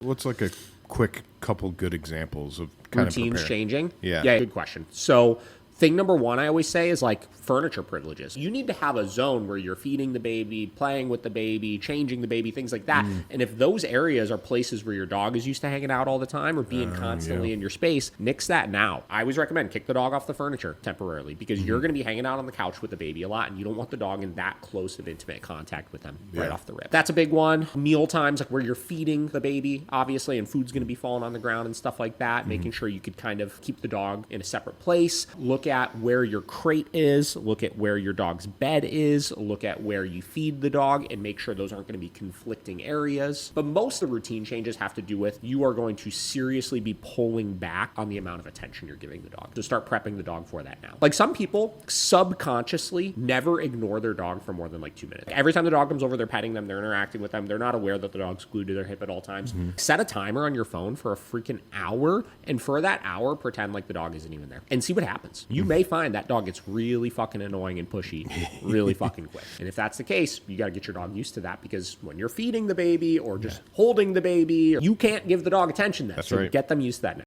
What's like a quick couple good examples of kind Routines of changing? Yeah. Yeah, good question. So thing number one I always say is like furniture privileges. You need to have a zone where you're feeding the baby, playing with the baby, changing the baby, things like that. And if those areas are places where your dog is used to hanging out all the time or being constantly in your space, nix that now. I always recommend kick the dog off the furniture temporarily because you're going to be hanging out on the couch with the baby a lot and you don't want the dog in that close of intimate contact with them right off the rip. That's a big one. Meal times, like where you're feeding the baby, obviously, and food's going to be falling on the ground and stuff like that, making sure you could kind of keep the dog in a separate place. Look at where your crate is, look at where your dog's bed is, look at where you feed the dog, and make sure those aren't going to be conflicting areas. But most of the routine changes have to do with you are going to seriously be pulling back on the amount of attention you're giving the dog. So start prepping the dog for that now. Like some people subconsciously never ignore their dog for more than like 2 minutes. Every time the dog comes over, they're petting them, they're interacting with them, they're not aware that the dog's glued to their hip at all times. Set a timer on your phone for a freaking hour, and for that hour, pretend like the dog isn't even there and see what happens. You may find that dog gets really fucking annoying and pushy really fucking quick. And if that's the case, you got to get your dog used to that because when you're feeding the baby or just holding the baby, you can't give the dog attention then. That's so right. Get them used to that now.